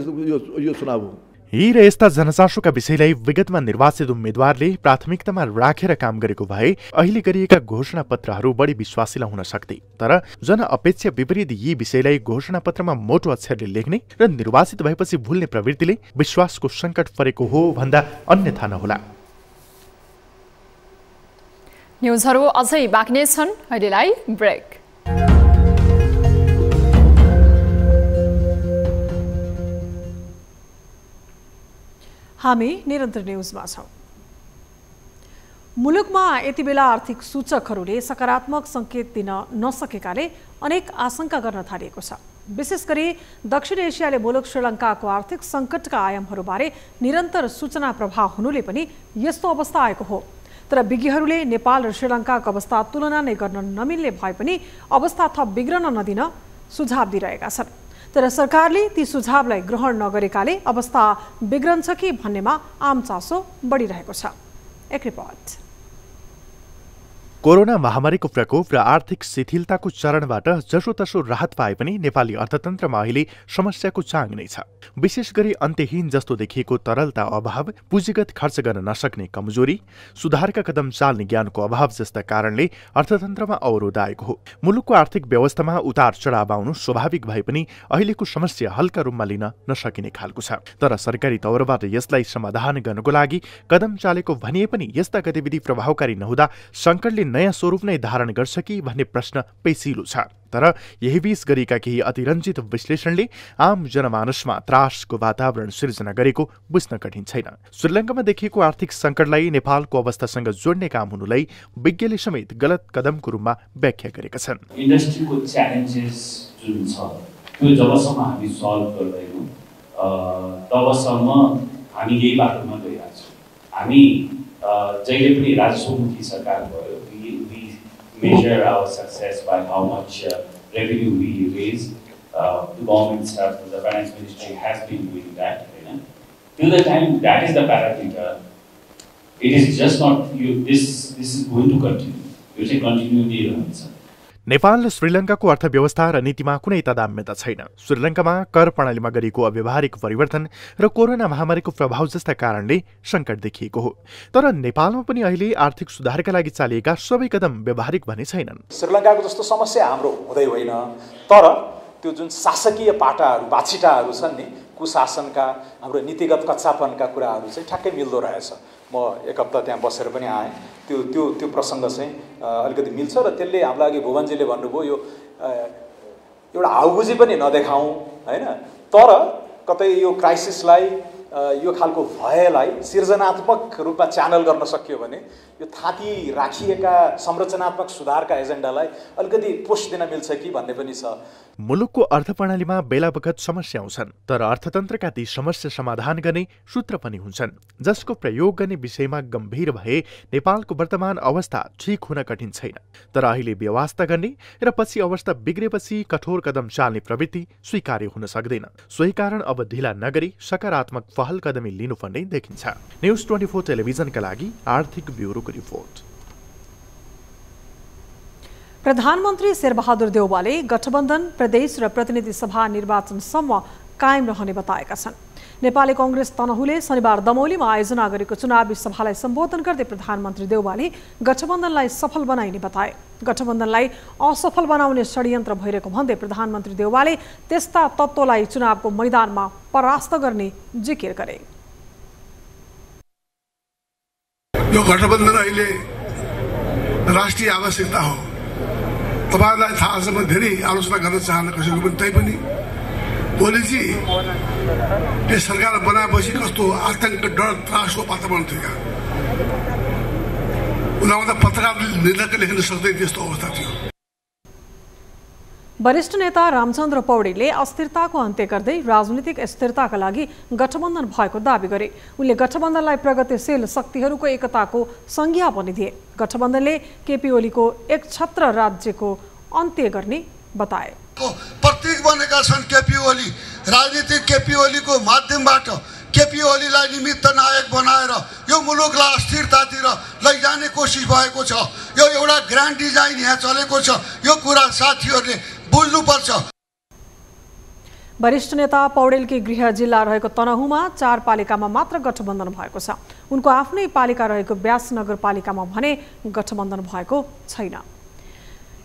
यो चुनाव हो। यी र यस्ता जनचासोका विषयलाई विगतमा निर्वाचित उम्मेद्वारले प्राथमिकतामा राखेर काम गरेको भए अहिले गरिएका घोषणा पत्रहरू बढी विश्वासिला हुन सक्थे। तर जनअपेक्षा विपरीत यी विषयलाई घोषणा पत्रमा मोटो अक्षरले लेख्ने र निर्वाचित भएपछि भुल्ने प्रवृत्तिले विश्वासको सङ्कट परेको हो भन्दा अन्यथा नहोला। न्युजहरू अझै बाँकी नै छन्, अहिलेलाई ब्रेक। हामी निरन्तर न्युजमा छौँ। मुलुकमा यति बेला आर्थिक सूचकहरूले सकारात्मक सङ्केत दिन नसकेकाले अनेक आशंका गर्न थालिएको छ। विशेष गरी दक्षिण एसियाली मुलुक श्रीलङ्काको आर्थिक सङ्कटका आयामहरूबारे निरन्तर सूचना प्रवाह हुनुले पनि यस्तो अवस्था आएको हो। तर विज्ञहरूले नेपाल र श्रीलङ्काको अवस्था तुलना नै गर्न नमिल्ने भए पनि अवस्था थप बिग्रन नदिन सुझाव दिइरहेका छन्। तर सरकारले ती सुझावलाई ग्रहण नगरेकाले अवस्था बिग्रन्छ कि भन्नेमा आम चासो बढिरहेको छ। एक रिपोर्ट। कोरोना महामारीको प्रकोप र आर्थिक शिथिलताको चरणबाट जसोतसो राहत पाए पनि नेपाली अर्थतन्त्रमा अहिले समस्याको चाङ नै छ। विशेष गरी अन्त्यहीन जस्तो देखिएको तरलता अभाव, पुँजीगत खर्च गर्न नसक्ने कमजोरी, सुधारका कदम चाल्ने ज्ञानको अभाव जस्ता कारणले अर्थतन्त्रमा अवरोध आएको हो। मुलुकको आर्थिक व्यवस्थामा उतार चढाव आउनु स्वाभाविक भए पनि अहिलेको समस्या हल्का रूपमा लिन नसकिने खालको छ। तर सरकारी तौरबाट यसलाई समाधान गर्नको लागि कदम चालेको भनिए पनि यस्ता गतिविधि प्रभावकारी नहुँदा सङ्कटले नयाँ स्वरूप नै धारण गर्छ कि भन्ने प्रश्न पेचिलो छ। तर यही बीच गरिएका केही अतिरञ्जित विश्लेषणले आम जनमानसमा त्रासको वातावरण सिर्जना गरेको बुझ्न कठिन छैन। श्रीलङ्कामा देखिएको आर्थिक सङ्कटलाई नेपालको अवस्थासँग जोड्ने काम हुनुलाई विज्ञले समेत गलत कदमको रूपमा व्याख्या गरेका छन्। इन्डस्ट्रीको च्यालेन्जेस जुन छ त्यो जबसम्म हामी सल्भ गर्दैनौँ तबसम्म हामी यही बाटोमा गइरहेको छौँ। हामी जहिले पनि राजस्वमुखी सरकार भयो, measure our success by how much revenue we raise. The government staff, the finance ministry has been doing that. Till the time that is the parameter, it is just not this is going to continue. You say continue the Nepal र श्रीलङ्काको अर्थव्यवस्था र नीतिमा कुनै तादात्म्यता छैन। श्रीलङ्कामा कर प्रणालीमा गरिएको अव्यवहारिक परिवर्तन र कोरोना महामारीको प्रभाव जस्ता कारणले सङ्कट देखिएको हो। तर नेपालमा पनि अहिले आर्थिक सुधारका लागि चालिएका सबै कदम व्यावहारिक भने छैनन्। श्रीलङ्काको जस्तो समस्या हाम्रो हुँदै होइन, तर त्यो जुन शासकीय पाटाहरू बाछिटाहरू छन् नि, कुशासनका हाम्रो नीतिगत कच्चापनका कुराहरू चाहिँ ठ्याक्कै मिल्दो रहेछ। म एक हप्ता त्यहाँ बसेर पनि आएँ। त्यो प्रसङ्ग चाहिँ अलिकति मिल्छ र त्यसले हामीलाई अघि भुवनजीले भन्नुभयो यो एउटा हाउगुजी पनि नदेखाउँ हैन, तर कतै यो क्राइसिसलाई यो खालको भयलाई सृजनात्मक रूपमा च्यानल गर्न सकियो भने यो थाती राखिएका संरचनात्मक सुधारका एजेन्डालाई अलिकति पुष दिन मिल्छ कि भन्ने पनि छ। मुलुकको अर्थप्रणालीमा बेला बखत समस्या आउँछन्, तर अर्थतन्त्रका ती समस्या समाधान गर्ने सूत्र पनि हुन्छन्, जसको प्रयोग गर्ने विषयमा गम्भीर भए नेपालको वर्तमान अवस्था ठिक हुन कठिन छैन। तर अहिले व्यवस्था गर्ने र पछि अवस्था बिग्रेपछि कठोर कदम चाल्ने प्रवृत्ति स्वीकार्य हुन सक्दैन। सोही कारण अब ढिला नगरी सकारात्मक पहल कदमी लिनुपर्ने देखिन्छ। न्युज 24 टेलिभिजनका लागि आर्थिक ब्युरोको रिपोर्ट। प्रधानमन्त्री शेरबहादुर देउवाले गठबन्धन प्रदेश र प्रतिनिधि सभा निर्वाचनसम्म कायम रहने बताएका छन्। नेपाली कांग्रेस तनहुले शनिबार दमौलीमा आयोजना गरेको चुनावी सभालाई सम्बोधन गर्दै प्रधानमन्त्री देउवाले गठबन्धनलाई सफल बनाइने बताए। गठबन्धनलाई असफल बनाउने षड्यन्त्र भइरहेको भन्दै प्रधानमन्त्री देउवाले त्यस्ता तत्त्वलाई चुनावको मैदानमा परास्त गर्ने जिकिर गरे। यो गठबन्धन अहिले राष्ट्रिय आवश्यकता हो। तपाईहरुलाई थाहा छ, म धेरै आलोचना गर्न चाहन्न कसैको पनि, तैपनि ओलीजी यो सरकार बनाएपछि कस्तो आतंक डर त्रासको वातावरण थियो। उनीहरूलाई पत्रकार निधक लेख्न सक्दै त्यस्तो अवस्था थियो। वरिष्ठ नेता रामचन्द्र पौडेलले अस्थिरताको अन्त्य गर्दै राजनीतिक स्थिरताका लागि गठबन्धन भएको दावी गरे। उनले गठबन्धनलाई प्रगतिशील शक्तिहरूको एकताको संज्ञा पनि दिए। गठबन्धनले केपी ओलीको एक छत्र राज्यको अन्त्य गर्ने बताए। प्रतीक बनेका छन् केपी ओली। राजनीतिक केपी ओलीको माध्यमबाट केपी ओलीलाई निमित्त नायक बनाएर यो मुलुकलाई अस्थिरतातिर लैजाने कोसिस भएको छ। यो एउटा ग्रान्ड डिजाइन यहाँ चलेको छ। यो कुरा साथीहरूले बुझ्नुपर्छ। वरिष्ठ नेता पौडेलकी गृह जिल्ला रहेको तनहुमा 4 पालिकामा मात्र गठबन्धन भएको छ। उनको आफ्नै पालिका रहेको व्यास नगरपालिकामा भने गठबन्धन भएको छैन।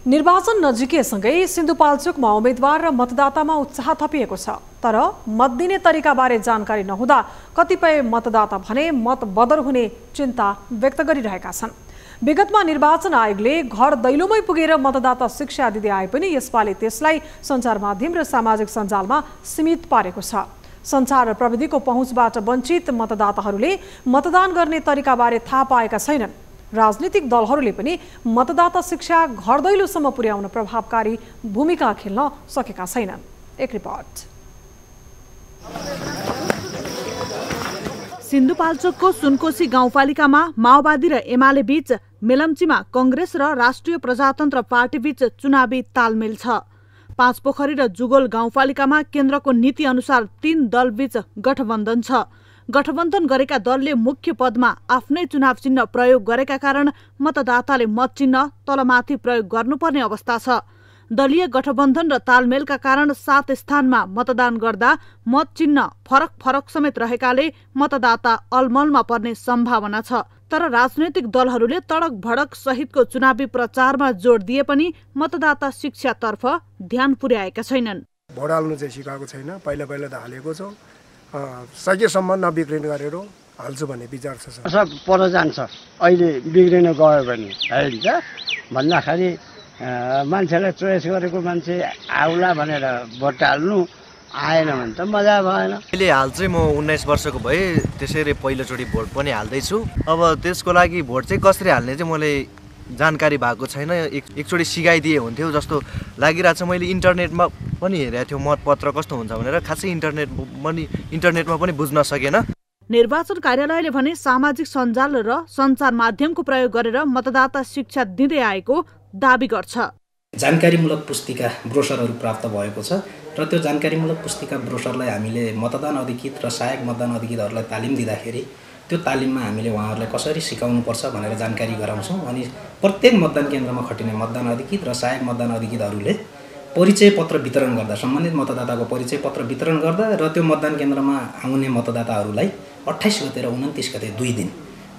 निर्वाचन नजिकैसँगै सिन्धुपाल्चोकमा उम्मेद्वार र मतदातामा उत्साह थपिएको छ। तर मत दिने तरिकाबारे जानकारी नहुँदा कतिपय मतदाता भने मत बदर हुने चिन्ता व्यक्त गरिरहेका छन्। विगतमा निर्वाचन आयोगले घर दैलोमै पुगेर मतदाता शिक्षा दिँदै आए पनि यसपालि त्यसलाई सञ्चार माध्यम र सामाजिक सञ्जालमा सीमित पारेको छ। सञ्चार र प्रविधिको पहुँचबाट वञ्चित मतदाताहरूले मतदान गर्ने तरिकाबारे थाहा पाएका छैनन्। राजनीतिक दलहरूले पनि मतदाता शिक्षा घर दैलोसम्म पुर्याउन प्रभावकारी भूमिका खेल्न सकेका छैनन्। एक रिपोर्ट। सिन्धुपाल्चोकको सुनकोशी गाउँपालिकामा माओवादी र एमाले बीच, मेलम्चीमा कांग्रेस र राष्ट्रिय प्रजातन्त्र पार्टी बीच चुनावी तालमेल छ। पाँचपोखरी र जुगोल गाउँपालिकामा केन्द्रको नीति अनुसार 3 दल बीच गठबन्धन छ। गठबन्धन गरेका दलले मुख्य पदमा आफ्नै चुनाव चिन्ह प्रयोग गरेका कारण मतदाताले मत चिन्ह तलमाथि प्रयोग गर्नुपर्ने अवस्था छ। दलीय गठबन्धन र तालमेलका कारण 7 स्थानमा मतदान गर्दा मत चिन्ह फरक समेत रहेकाले मतदाता अलमलमा पर्ने सम्भावना छ। तर राजनैतिक दलहरूले तडक भडक सहितको चुनावी प्रचारमा जोड दिए पनि मतदाता शिक्षातर्फ ध्यान पुर्याएका छैनन्। भोट हाल्नु चाहिँ सिकाएको छैन। पहिला त हालेको छ, सकेसम्म नबिग्रिन गरेर हाल्छु भन्ने विचार छ। सब पर जान्छ अहिले बिग्रिन गयो भने हैन भन्दाखेरि मान्छेलाई चोइस गरेको मान्छे आउला भनेर भोट हाल्नु आएन भने त मजा भएन। अहिले हाल चाहिँ म 19 वर्षको भए, त्यसैले पहिलोचोटि भोट पनि हाल्दैछु। अब त्यसको लागि भोट चाहिँ कसरी हाल्ने चाहिँ मलाई जानकारी भएको छैन। एकचोटि सिकाइदिए हुन्थ्यो जस्तो लागिरहेछ। मैले इन्टरनेटमा पनि हेरेको थियो मतपत्र कस्तो हुन्छ भनेर, खासै इन्टरनेटमा पनि बुझ्न सकेन। निर्वाचन कार्यालयले भने सामाजिक सञ्जाल र सञ्चार माध्यमको प्रयोग गरेर मतदाता शिक्षा दिँदै आएको दाबी गर्छ। जानकारीमूलक पुस्तिका ब्रोसरहरू प्राप्त भएको छ र त्यो जानकारीमूलक पुस्तिका ब्रोसरलाई हामीले मतदान अधिकृत र सहायक मतदान अधिकृतहरूलाई तालिम दिँदाखेरि त्यो तालिममा हामीले उहाँहरूलाई कसरी सिकाउनुपर्छ भनेर जानकारी गराउँछौँ। अनि प्रत्येक मतदान केन्द्रमा खटिने मतदान अधिकृत र सहायक मतदान अधिकृतहरूले परिचय पत्र वितरण गर्दा, सम्बन्धित मतदाताको परिचय पत्र वितरण गर्दा र त्यो मतदान केन्द्रमा आउने मतदाताहरूलाई 28 गते र 29 गते 2 दिन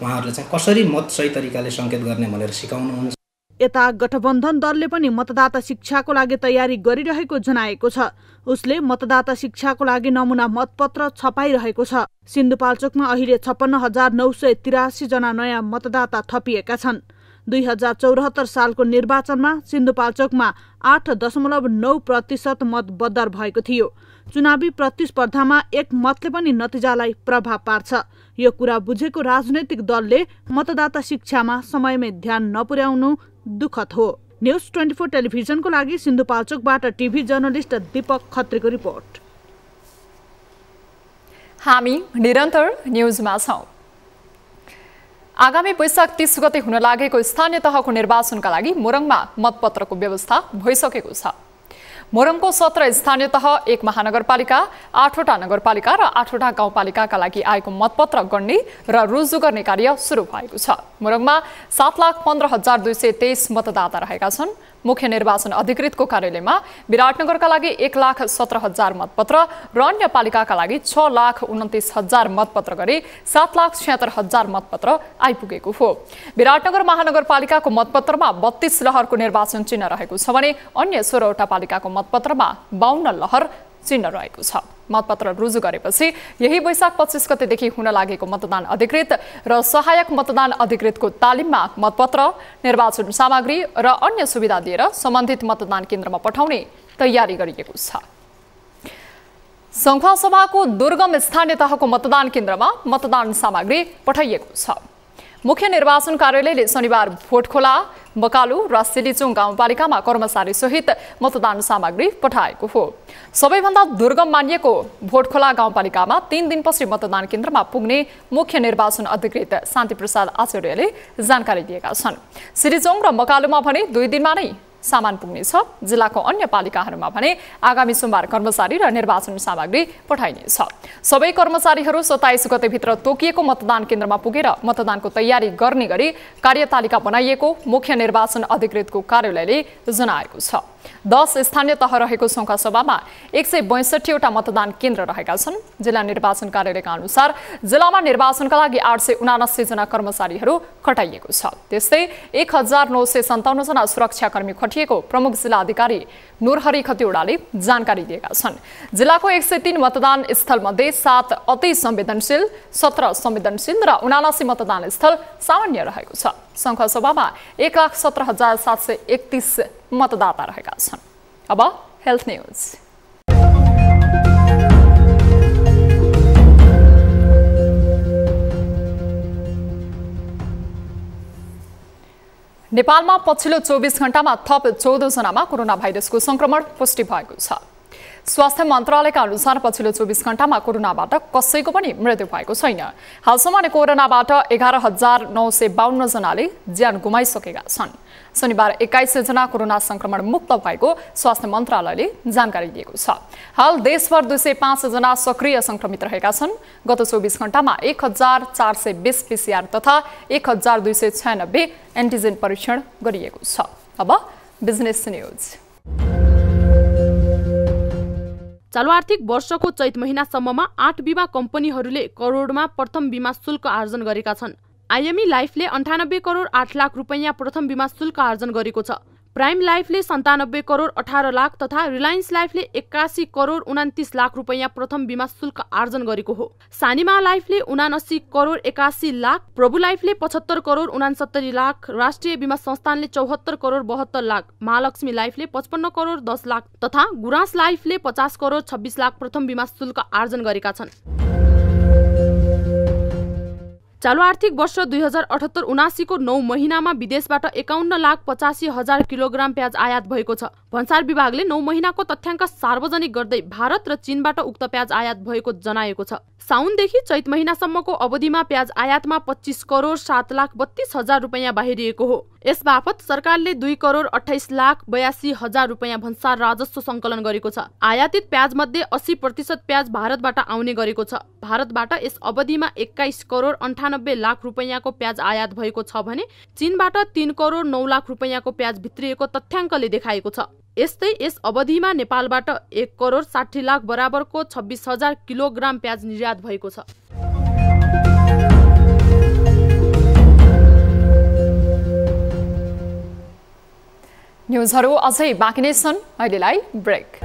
उहाँहरूले चाहिँ कसरी मत सही तरिकाले सङ्केत गर्ने भनेर सिकाउनुहुन्छ। यता गठबन्धन दलले पनि मतदाता शिक्षाको लागि तयारी गरिरहेको जनाएको छ। उसले मतदाता शिक्षाको लागि नमुना मतपत्र छपाइरहेको छ। सिन्धुपाल्चोकमा अहिले 56,983 जना नयाँ मतदाता थपिएका छन्। 2074 सालको निर्वाचनमा सिन्धुपाल्चोकमा 8.9% मत बद्दर भएको थियो। चुनावी प्रतिस्पर्धामा एक मतले पनि नतिजालाई प्रभाव पार्छ। यो कुरा बुझेको राजनैतिक दलले मतदाता शिक्षामा समयमै ध्यान नपुर्याउनु दुःखद हो। न्युज 24 टेलिभिजनको लागि सिन्धुपाल्चोकबाट टिभी जर्नलिस्ट दीपक खत्रीको रिपोर्ट। हामी निरन्तर न्युजमा छौं। आगामी वैशाख 30 गते हुन लागेको स्थानीय तहको निर्वाचनका लागि मोरङमा मतपत्रको व्यवस्था भइसकेको छ। मोरङको 17 स्थानीय तह, 1 महानगरपालिका, 8वटा नगरपालिका र 8वटा गाउँपालिकाका लागि आएको मतपत्र गण्ने र रुजु गर्ने कार्य सुरु भएको छ। मोरङमा 7,15,223 मतदाता रहेका छन्। मुख्य निर्वाचन अधिकृतको कार्यालयमा विराटनगरका लागि 1,17,000 मतपत्र र अन्य पालिकाका लागि 6,29,000 मतपत्र गरी 7,76,000 मतपत्र आइपुगेको हो। विराटनगर महानगरपालिकाको मतपत्रमा 32 लहरको निर्वाचन चिन्ह रहेको छ भने अन्य 16वटा पालिकाको मतपत्रमा 52 लहर चिन्ह रहेको छ। मतपत्र रुजु गरेपछि यही वैशाख 25 गतेदेखि हुन लागेको मतदान अधिकृत र सहायक मतदान अधिकृतको तालिममा मतपत्र, निर्वाचन सामग्री र अन्य सुविधा दिएर सम्बन्धित मतदान केन्द्रमा पठाउने तयारी गरिएको छ। संखुवासभाको दुर्गम स्थानीय तहको मतदान केन्द्रमा मतदान सामग्री पठाइएको छ। मुख्य निर्वाचन कार्यालयले शनिबार भोटखोला, बकालु र सिलिचोङ गाउँपालिकामा कर्मचारी सहित मतदान सामग्री पठाएको हो। सबैभन्दा दुर्गम मानिएको भोटखोला गाउँपालिकामा 3 दिनपछि मतदान केन्द्रमा पुग्ने मुख्य निर्वाचन अधिकृत शान्तिप्रसाद आचार्यले जानकारी दिएका छन्। सिलिचोङ र बकालुमा भने 2 दिनमा नै सामान पुग्नेछ। जिल्लाको अन्य पालिकाहरूमा भने आगामी सोमबार कर्मचारी र निर्वाचन सामग्री पठाइनेछ। सबै कर्मचारीहरू 27 गतेभित्र तोकिएको मतदान केन्द्रमा पुगेर मतदानको तयारी गर्ने गरी कार्यतालिका बनाइएको मुख्य निर्वाचन अधिकृतको कार्यालयले जनाएको छ। 10 स्थानीय तह रहेको संखुवासभामा 162वटा मतदान केन्द्र रहेका छन्। जिल्ला निर्वाचन कार्यालयका अनुसार जिल्लामा निर्वाचनका लागि 879 जना कर्मचारीहरू खटाइएको छ। त्यस्तै 1957 जना सुरक्षाकर्मी खटिएको प्रमुख जिल्ला अधिकारी नूरहरि खतिवडाले जानकारी दिएका छन्। जिल्लाको 103 मतदान स्थल मध्ये 7 अति संवेदनशील, 17 संवेदनशील र 79 मतदान स्थल सामान्य रहेको छ। संखुवासभामा 1,17,731 मतदाता रहेका छन्। अब हेल्थ न्युज। नेपालमा पछिल्लो 24 घण्टामा थप 14 जनामा कोरोना भाइरसको संक्रमण पुष्टि भएको छ। स्वास्थ्य मन्त्रालयका अनुसार पछिल्लो 24 घण्टामा कोरोनाबाट कसैको पनि मृत्यु भएको छैन। हालसम्म कोरोनाबाट 11,952 जनाले ज्यान गुमाइसकेका छन्। शनिबार 21 जना कोरोना संक्रमण मुक्त भएको स्वास्थ्य मन्त्रालयले जानकारी दिएको छ। हाल देशभर 205 जना सक्रिय संक्रमित रहेका छन्। गत 24 घण्टामा 1,420 पीसीआर तथा 1,296 एन्टिजेन परीक्षण गरिएको छ। अब बिजनेस न्युज। चालु आर्थिक वर्षको चैत महिनासम्ममा 8 बीमा कम्पनीहरूले करोडमा प्रथम बीमा शुल्क आर्जन गरेका छन्। आइएमई लाइफले 98 करोड 8 लाख रुपैयाँ प्रथम बीमा शुल्क आर्जन गरेको छ। प्राइम लाइफले 97 करोड 18 लाख तथा रिलायन्स लाइफले 81 करोड 29 लाख रुपैयाँ प्रथम बीमा शुल्क आर्जन गरेको हो। सानिमा लाइफले 79 करोड 81 लाख, प्रभु लाइफले 75 करोड 69 लाख, राष्ट्रिय बीमा संस्थानले 74 करोड 72 लाख, महालक्ष्मी लाइफले 55 करोड 10 लाख तथा गुराँस लाइफले 50 करोड 26 लाख प्रथम बीमा शुल्क आर्जन गरेका छन्। चालु आर्थिक वर्ष 2078-79 को 9 महिनामा विदेशबाट 51,85,000 किलोग्राम प्याज आयात भएको छ। भन्सार विभागले 9 महिनाको तथ्याङ्क सार्वजनिक गर्दै भारत र चीनबाट उक्त प्याज आयात भएको जनाएको छ। साउनदेखि चैत महिनासम्मको अवधिमा प्याज आयातमा 25 करोड 7,32,000 रुपैयाँ बाहिरिएको हो। यस बापत सरकारले 2 करोड 28 लाख 82,000 रुपैयाँ भन्सार राजस्व सङ्कलन गरेको छ। आयातित प्याज मध्ये 80% प्याज भारतबाट आउने गरेको छ। भारतबाट यस अवधिमा 21 करोड 98 लाख रुपैयाँको प्याज आयात भएको छ भने चीनबाट 3 करोड 9 लाख रुपैयाँको प्याज भित्रिएको तथ्याङ्कले देखाएको छ। यस्तै यस अवधिमा नेपालबाट 1 करोड 60 लाख बराबरको 26,000 किलोग्राम प्याज निर्यात भएको छ। न्युजहरू अझै बाँकी नै छन्, अहिलेलाई ब्रेक।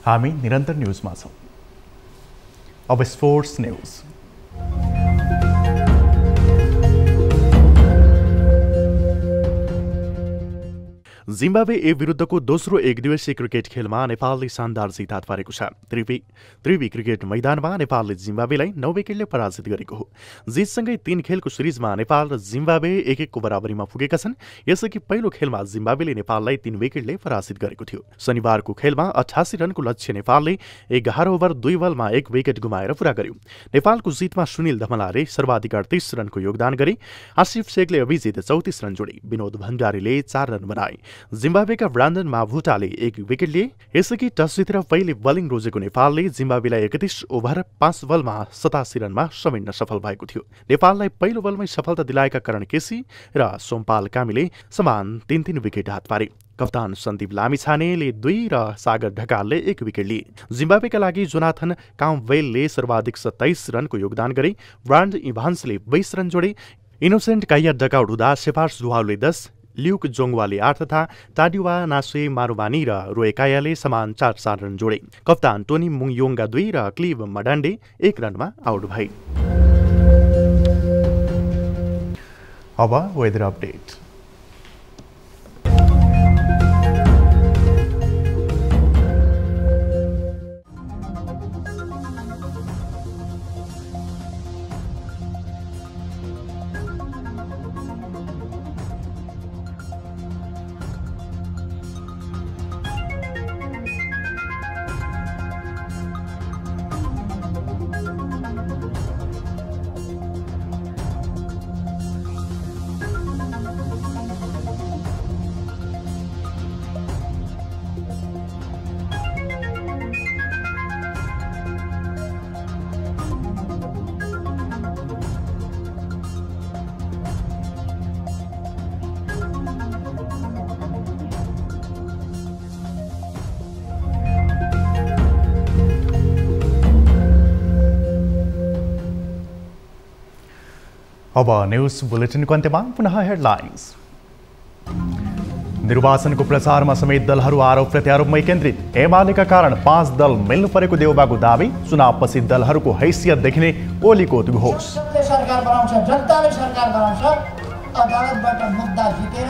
हामी निरन्तर न्युजमा छौँ। अब स्पोर्ट्स न्युज। जिम्बाब्वे ए विरुद्धको दोस्रो एकदिवसीय क्रिकेट खेलमा नेपालले शानदार जित हात पारेको छ। त्रिवी क्रिकेट मैदानमा नेपालले जिम्बाब्वेलाई 9 विकेटले पराजित गरेको हो। जितसँगै 3 खेलको सिरिजमा नेपाल र जिम्बाब्वे 1-1 को बराबरीमा पुगेका छन्। यसअघि पहिलो खेलमा जिम्बाब्वेले नेपाललाई 3 विकेटले पराजित गरेको थियो। शनिबारको खेलमा 88 रनको लक्ष्य नेपालले 11 ओभर 2 बलमा 1 विकेट गुमाएर पूरा गर्यो। नेपालको जितमा सुनिल धमलाले सर्वाधिक 38 रनको योगदान गरे। आसिफ शेखले अभिजित 34 रन जोडे। विनोद भण्डारीले 4 रन बनाए। जिम्बाब्वेका ब्रान्डन माभुटाले 1 विकेट लिए। यसअघि टस जितेर पहिले बलिङ रोजेको नेपालले जिम्बाब्वेलाई 31 ओभर 5 बलमा 87 रनमा समेट्न सफल भएको थियो। नेपाललाई पहिलो बलमै सफलता दिलाएका करण केसी र सोमपाल कामीले समान 3-3 विकेट हात पारे। कप्तान सन्दीप लामिछानेले 2 र सागर ढकालले 1 विकेट लिए। जिम्बाब्वेका लागि जोनाथन काम्पबेलले सर्वाधिक 27 रनको योगदान गरे। ब्रान्ड इभान्सले 22 रन जोडे। इनोसेन्ट काइया डकआउट हुँदा सेपार्स दुहाउले 10, ल्युक जोङवाले 8 तथा टाडिवा नासे मारुबानी र रोएकायाले समान 4-4 रन जोडे। कप्तान टोनी मुङयोङगा 2 र क्लिव मडान्डे 1 रनमा आउट भए। अब वेदर अपडेट। अब न्यूज बुलेटिनको अन्त्यमा पुनः हेडलाइन्स। निर्वाचनको प्रचारमा समेत दलहरू आरोप प्रत्यारोपमै केन्द्रित। एमालेका कारण 5 दल मिल्नु परेको देउबाको दावी। चुनावपछि दलहरूको हैसियत देखिने ओलीको उद्घोष। सरकार बनाउँछ, जनताले सरकार बनाउँछ, अदालतबाट मुद्दा जितेर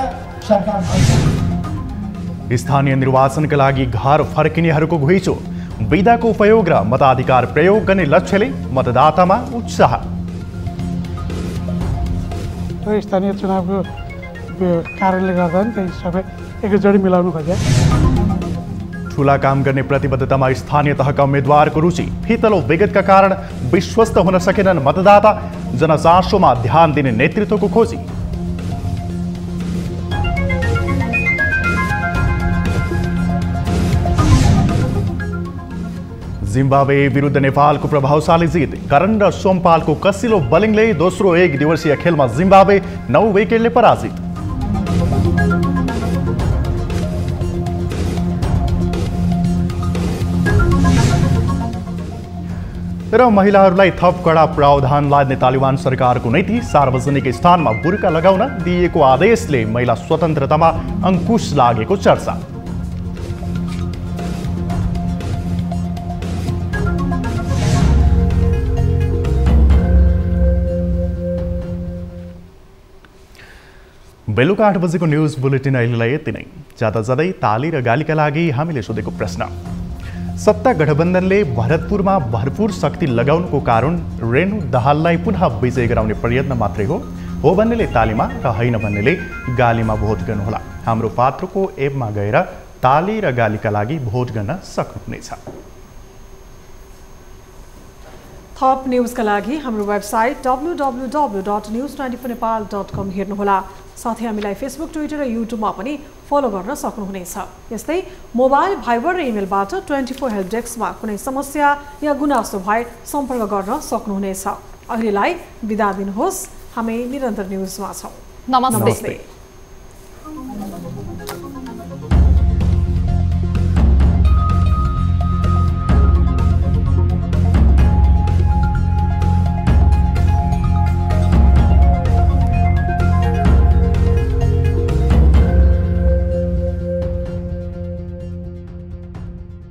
सरकार बनाउँछ। स्थानीय निर्वाचनका लागि घर फर्किनेहरूको घुइँचो। विधाको उपयोग र मताधिकार प्रयोग गर्ने लक्ष्यले मतदातामा उत्साह। स्थानीय चुनावको कारणले गर्दा नि सबै एकैचोटि मिलाउनु खोजे। ठूला काम गर्ने प्रतिबद्धतामा स्थानीय तहका उम्मेद्वारको रुचि। फितलो विगतका कारण विश्वस्त हुन सकेनन् मतदाता। जनचासोमा ध्यान दिने नेतृत्वको खोजी। जिम्बाब्वे विरुद्ध नेपालको प्रभावशाली जित। करण र सोमपालको कसिलो बलिङले दोस्रो एक दिवसीय खेलमा जिम्बाब्वे 9 विकेटले पराजित। र महिलाहरूलाई थप कडा प्रावधान लाद्ने तालिबान सरकारको नीति। सार्वजनिक स्थानमा बुर्का लगाउन दिइएको आदेशले महिला स्वतन्त्रतामा अंकुश लागेको चर्चा। बेलुका 8 बजेको न्युज बुलेटिन अहिलेलाई यति नै। जाँदा जाँदै ताली र गालीका लागि हामीले सोधेको प्रश्न। सत्ता गठबन्धनले भरतपुरमा भरपूर शक्ति लगाउनुको कारण रेणु दाहाललाई पुनः विजय गराउने प्रयत्न मात्रै हो भन्नेले तालीमा र होइन भन्नेले गालीमा भोट गर्नुहोला। हाम्रो पात्रको एपमा गएर ताली र गालीका लागि भोट गर्न सक्नुहुनेछ। थप न्युजका लागि हाम्रो वेबसाइट www.news24nepal.com हेर्नुहोला। साथै हामीलाई फेसबुक, ट्विटर र युट्युबमा पनि फलो गर्न सक्नुहुनेछ। यस्तै मोबाइल, भाइबर र इमेलबाट 24 हेल्प डेस्कमा कुनै समस्या या गुनासो भए सम्पर्क गर्न सक्नुहुनेछ। अहिलेलाई बिदा दिनुहोस्। हामी निरन्तर न्युजमा छौँ। नमस्ते।